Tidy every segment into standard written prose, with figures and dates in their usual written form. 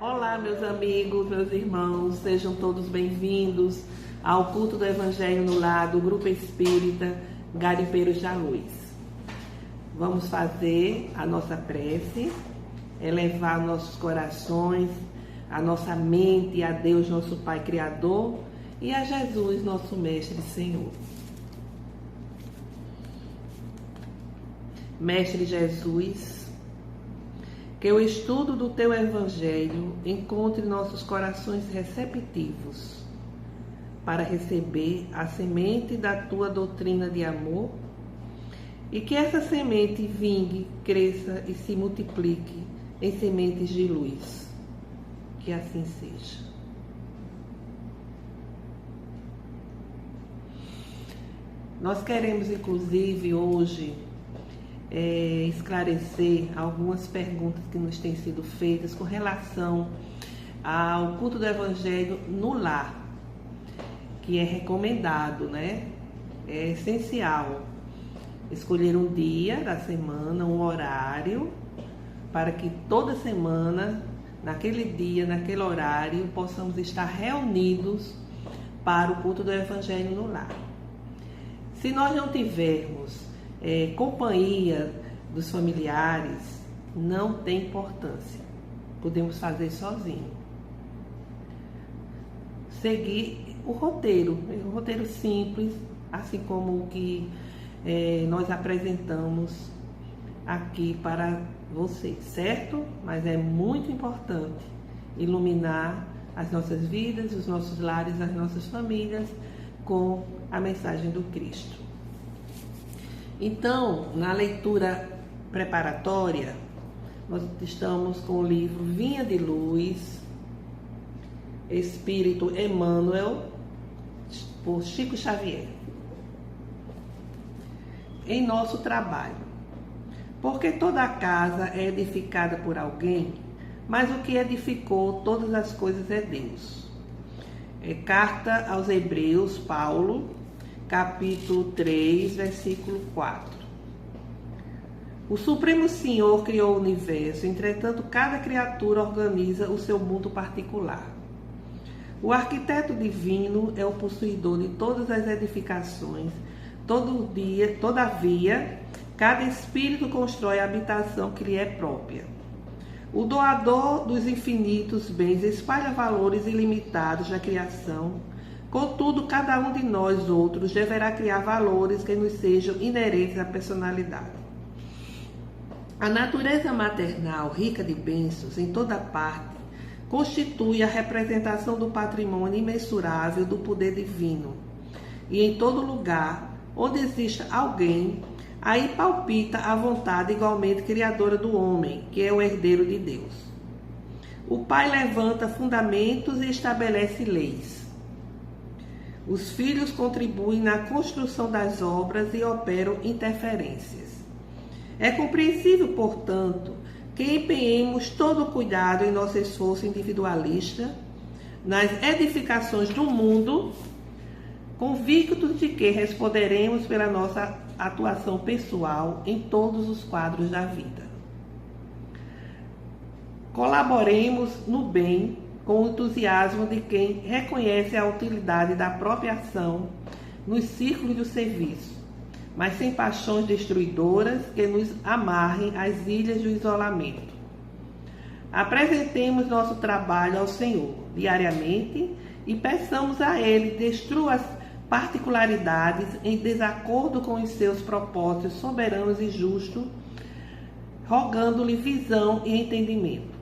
Olá, meus amigos, meus irmãos, sejam todos bem-vindos ao culto do Evangelho no Lar do Grupo Espírita Garimpeiros da Luz. Vamos fazer a nossa prece, elevar nossos corações, a nossa mente a Deus, nosso Pai Criador, e a Jesus, nosso Mestre e Senhor. Mestre Jesus, que o estudo do Teu Evangelho encontre nossos corações receptivos para receber a semente da Tua doutrina de amor e que essa semente vingue, cresça e se multiplique em sementes de luz. Que assim seja. Nós queremos, inclusive, hoje esclarecer algumas perguntas que nos têm sido feitas com relação ao culto do Evangelho no lar, que é recomendado, né? É essencial escolher um dia da semana, um horário, para que toda semana, naquele dia, naquele horário, possamos estar reunidos para o culto do Evangelho no lar. Se nós não tivermos companhia dos familiares, não tem importância. Podemos fazer sozinho. Seguir o roteiro simples, assim como o que nós apresentamos aqui para vocês, certo? Mas é muito importante iluminar as nossas vidas, os nossos lares, as nossas famílias com a mensagem do Cristo. Então, na leitura preparatória, nós estamos com o livro Vinha de Luz, Espírito Emmanuel, por Chico Xavier. Em nosso trabalho. Porque toda a casa é edificada por alguém, mas o que edificou todas as coisas é Deus. Carta aos Hebreus, Paulo, capítulo 3, versículo 4. O Supremo Senhor criou o universo, entretanto cada criatura organiza o seu mundo particular. O arquiteto divino é o possuidor de todas as edificações. Todavia, cada espírito constrói a habitação que lhe é própria. O doador dos infinitos bens espalha valores ilimitados da criação. Contudo, cada um de nós outros deverá criar valores que nos sejam inerentes à personalidade. A natureza maternal, rica de bênçãos em toda parte, constitui a representação do patrimônio imensurável do poder divino. E em todo lugar onde exista alguém, aí palpita a vontade igualmente criadora do homem, que é o herdeiro de Deus. O Pai levanta fundamentos e estabelece leis. Os filhos contribuem na construção das obras e operam interferências. É compreensível, portanto, que empenhemos todo o cuidado em nosso esforço individualista nas edificações do mundo, convictos de que responderemos pela nossa atuação pessoal em todos os quadros da vida. Colaboremos no bem com o entusiasmo de quem reconhece a utilidade da própria ação nos círculos do serviço, mas sem paixões destruidoras que nos amarrem às ilhas do isolamento. Apresentemos nosso trabalho ao Senhor diariamente e peçamos a Ele destrua as particularidades em desacordo com os seus propósitos soberanos e justos, rogando-lhe visão e entendimento.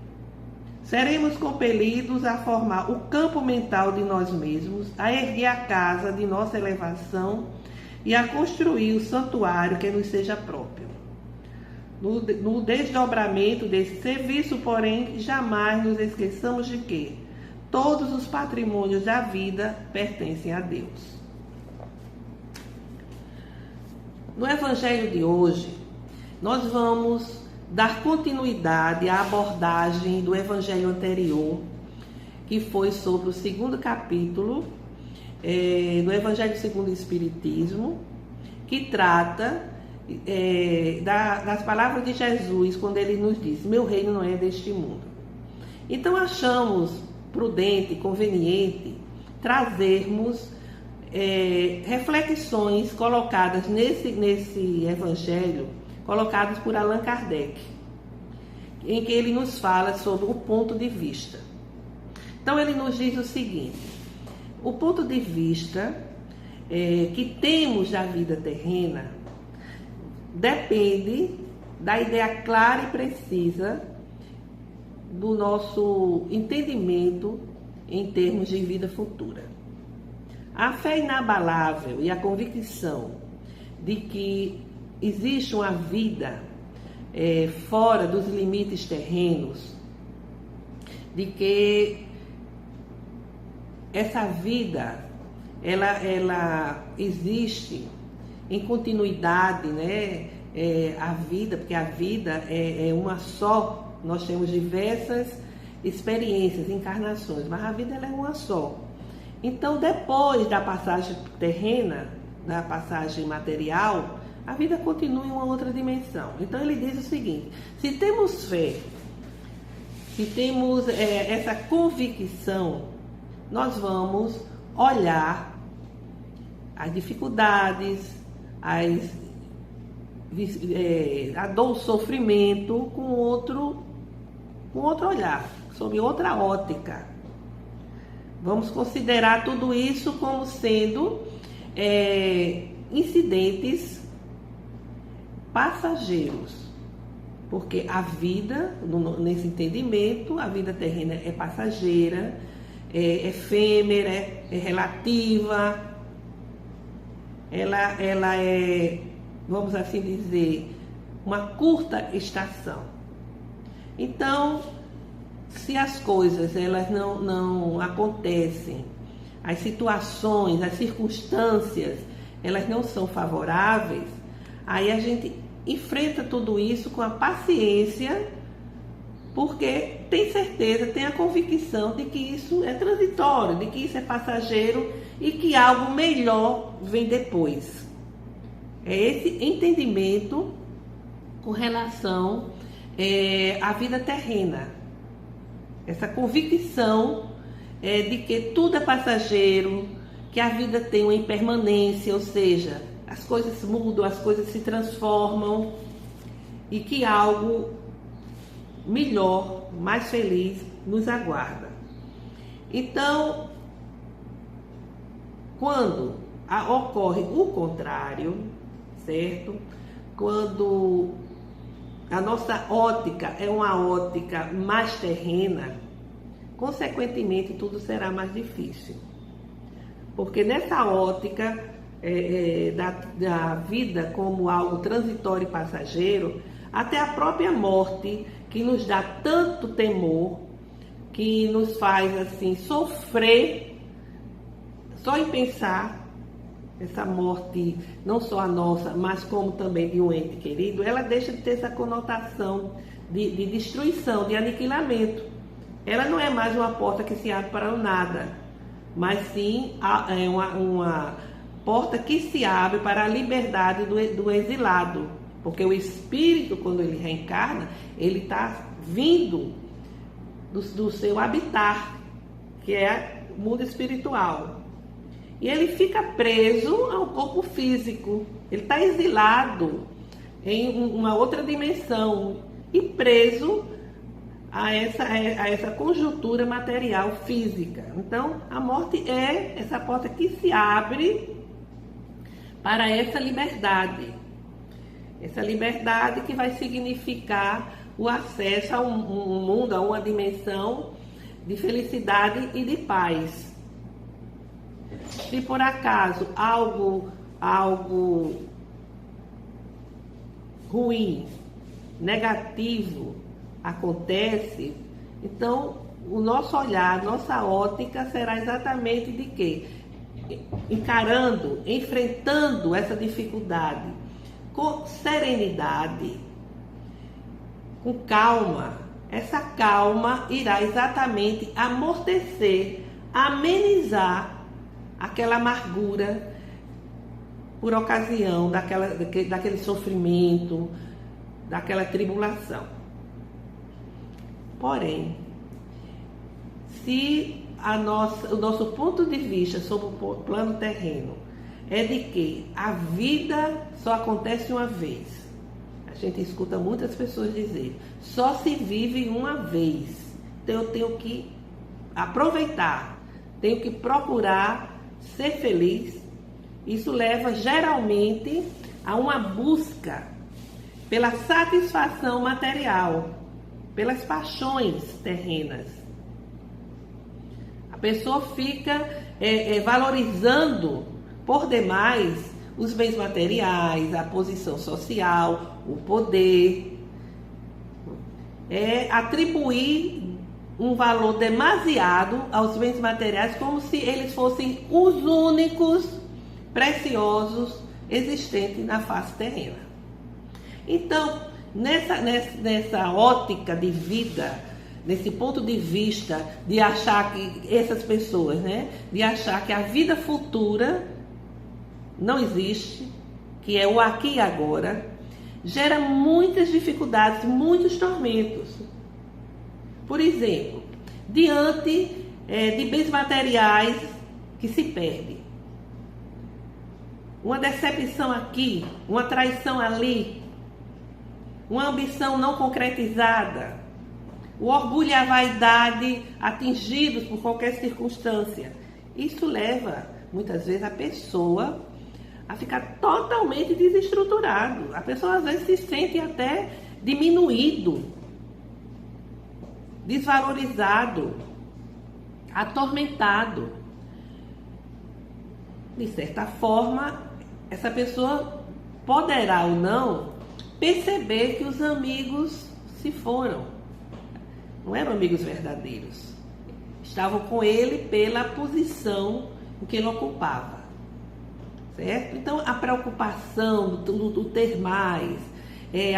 Seremos compelidos a formar o campo mental de nós mesmos, a erguer a casa de nossa elevação e a construir o santuário que nos seja próprio. No desdobramento desse serviço, porém, jamais nos esqueçamos de que todos os patrimônios da vida pertencem a Deus. No Evangelho de hoje, nós vamos dar continuidade à abordagem do Evangelho anterior, que foi sobre o segundo capítulo do Evangelho segundo o Espiritismo, que trata das palavras de Jesus, quando ele nos diz: meu reino não é deste mundo. Então achamos prudente, conveniente trazermos reflexões colocadas nesse evangelho, colocadas por Allan Kardec, em que ele nos fala sobre o ponto de vista. Então ele nos diz o seguinte: o ponto de vista que temos da vida terrena depende da ideia clara e precisa do nosso entendimento em termos de vida futura. A fé inabalável e a convicção de que existe uma vida fora dos limites terrenos, de que essa vida ela existe em continuidade, né? A vida, porque a vida é uma só. Nós temos diversas experiências, encarnações, mas a vida ela é uma só. Então, depois da passagem terrena, da passagem material, a vida continua em uma outra dimensão. Então, ele diz o seguinte: se temos fé, se temos essa convicção, nós vamos olhar as dificuldades, a dor, o sofrimento com outro olhar, sob outra ótica. Vamos considerar tudo isso como sendo incidentes passageiros, porque a vida, nesse entendimento, a vida terrena é passageira, é efêmera, é relativa, ela é, vamos assim dizer, uma curta estação. Então, se as coisas elas não acontecem, as situações, as circunstâncias, elas não são favoráveis, aí a gente enfrenta tudo isso com a paciência, porque tem certeza, tem a convicção de que isso é transitório, de que isso é passageiro e que algo melhor vem depois. É esse entendimento com relação à vida terrena. Essa convicção de que tudo é passageiro, que a vida tem uma impermanência, ou seja, as coisas mudam, as coisas se transformam e que algo melhor, mais feliz nos aguarda. Então, quando ocorre o contrário, certo? Quando a nossa ótica é uma ótica mais terrena, consequentemente tudo será mais difícil. Porque nessa ótica da vida como algo transitório e passageiro, até a própria morte, que nos dá tanto temor, que nos faz assim sofrer só em pensar essa morte, não só a nossa, mas como também de um ente querido, ela deixa de ter essa conotação de destruição, de aniquilamento. Ela não é mais uma porta que se abre para o nada, mas sim é uma porta que se abre para a liberdade do exilado. Porque o espírito, quando ele reencarna, ele está vindo do seu habitat, que é o mundo espiritual. E ele fica preso ao corpo físico. Ele está exilado em uma outra dimensão e preso a essa conjuntura material física. Então, a morte é essa porta que se abre para essa liberdade. Essa liberdade que vai significar o acesso a um mundo, a uma dimensão de felicidade e de paz. Se por acaso algo ruim, negativo acontece, então o nosso olhar, nossa ótica será exatamente de quê? Encarando, enfrentando essa dificuldade com serenidade, com calma. Essa calma irá exatamente amortecer, amenizar aquela amargura por ocasião daquele sofrimento, daquela tribulação. Porém, se o nosso ponto de vista sobre o plano terreno é de que a vida só acontece uma vez. A gente escuta muitas pessoas dizer, só se vive uma vez. Então eu tenho que aproveitar, tenho que procurar ser feliz. Isso leva geralmente a uma busca pela satisfação material, pelas paixões terrenas. A pessoa fica valorizando por demais os bens materiais, a posição social, o poder. Atribuir um valor demasiado aos bens materiais como se eles fossem os únicos preciosos existentes na face terrena. Então, nessa ótica de vida, nesse ponto de vista de achar que essas pessoas, de achar que a vida futura não existe, que é o aqui e agora, gera muitas dificuldades, muitos tormentos. Por exemplo, diante de bens materiais que se perdem, uma decepção aqui, uma traição ali, uma ambição não concretizada, o orgulho e a vaidade atingidos por qualquer circunstância. Isso leva, muitas vezes, a pessoa a ficar totalmente desestruturado. A pessoa, às vezes, se sente até diminuído, desvalorizado, atormentado. De certa forma, essa pessoa poderá ou não perceber que os amigos se foram. Não eram amigos verdadeiros. Estavam com ele pela posição que ele ocupava. Certo? Então, a preocupação do ter mais,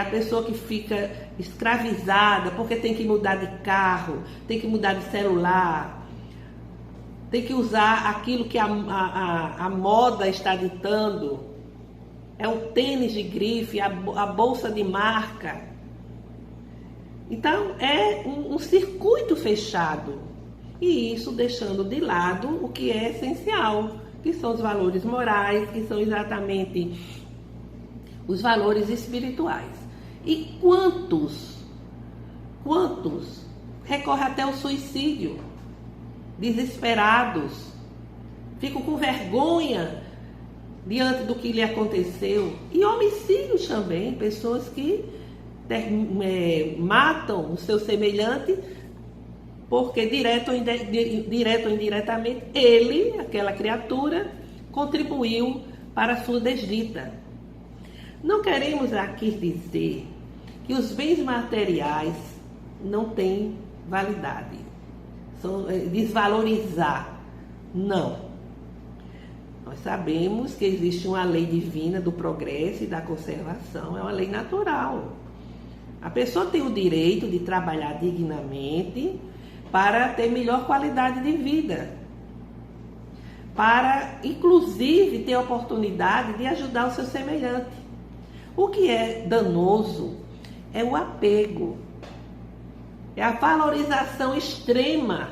a pessoa que fica escravizada porque tem que mudar de carro, tem que mudar de celular, tem que usar aquilo que a moda está ditando, é o tênis de grife, a bolsa de marca. Então, é um circuito fechado, e isso deixando de lado o que é essencial, que são os valores morais, que são exatamente os valores espirituais. E quantos recorrem até o suicídio, desesperados, ficam com vergonha diante do que lhe aconteceu, e homicídios também, pessoas que matam o seu semelhante porque direto ou indiretamente ele, aquela criatura, contribuiu para a sua desdita. Não queremos aqui dizer que os bens materiais não têm validade, desvalorizar, não. Nós sabemos que existe uma lei divina do progresso e da conservação, é uma lei natural. A pessoa tem o direito de trabalhar dignamente para ter melhor qualidade de vida, para, inclusive, ter a oportunidade de ajudar o seu semelhante. O que é danoso é o apego, é a valorização extrema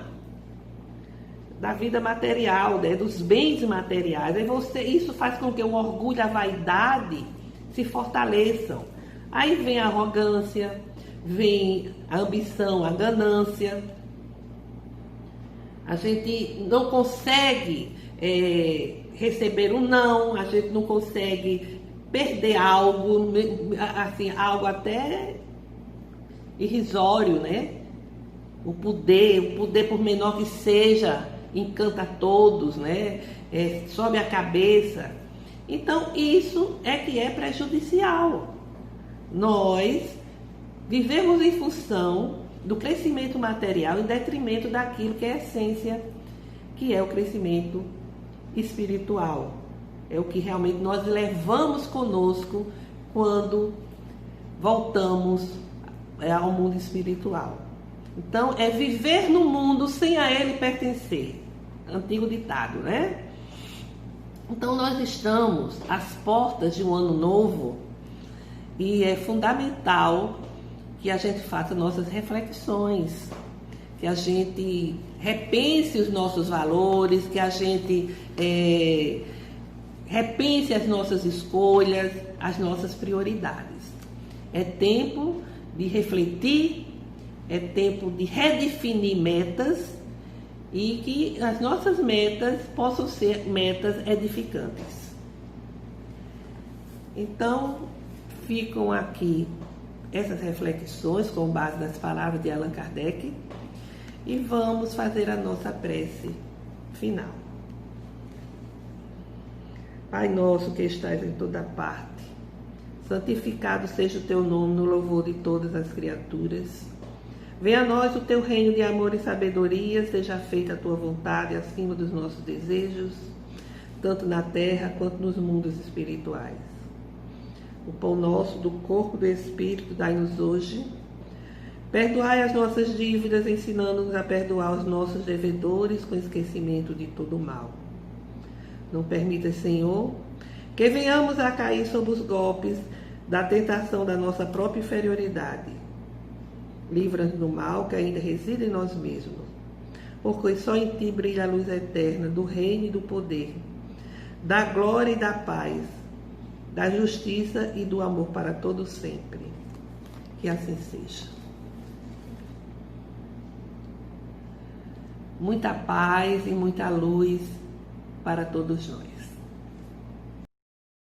da vida material, dos bens materiais. Isso faz com que o orgulho e a vaidade se fortaleçam. Aí vem a arrogância, vem a ambição, a ganância. A gente não consegue receber um não, a gente não consegue perder algo, assim, algo até irrisório, né? O poder por menor que seja, encanta todos, né? Sobe a cabeça. Então, isso é que é prejudicial. Nós vivemos em função do crescimento material em detrimento daquilo que é a essência, que é o crescimento espiritual. É o que realmente nós levamos conosco quando voltamos ao mundo espiritual. Então, é viver no mundo sem a ele pertencer. Antigo ditado, né? Então, nós estamos às portas de um ano novo e é fundamental que a gente faça nossas reflexões, que a gente repense os nossos valores, que a gente repense as nossas escolhas, as nossas prioridades. É tempo de refletir, é tempo de redefinir metas e que as nossas metas possam ser metas edificantes. Então, ficam aqui essas reflexões com base nas palavras de Allan Kardec e vamos fazer a nossa prece final. Pai nosso que estás em toda parte, santificado seja o teu nome no louvor de todas as criaturas. Venha a nós o teu reino de amor e sabedoria, seja feita a tua vontade acima dos nossos desejos, tanto na terra quanto nos mundos espirituais. O pão nosso do corpo e do espírito dai-nos hoje. Perdoai as nossas dívidas, ensinando-nos a perdoar os nossos devedores com esquecimento de todo o mal. Não permita, Senhor, que venhamos a cair sob os golpes da tentação da nossa própria inferioridade. Livra-nos do mal que ainda reside em nós mesmos, porque só em Ti brilha a luz eterna do reino e do poder, da glória e da paz, da justiça e do amor para todos sempre. Que assim seja. Muita paz e muita luz para todos nós.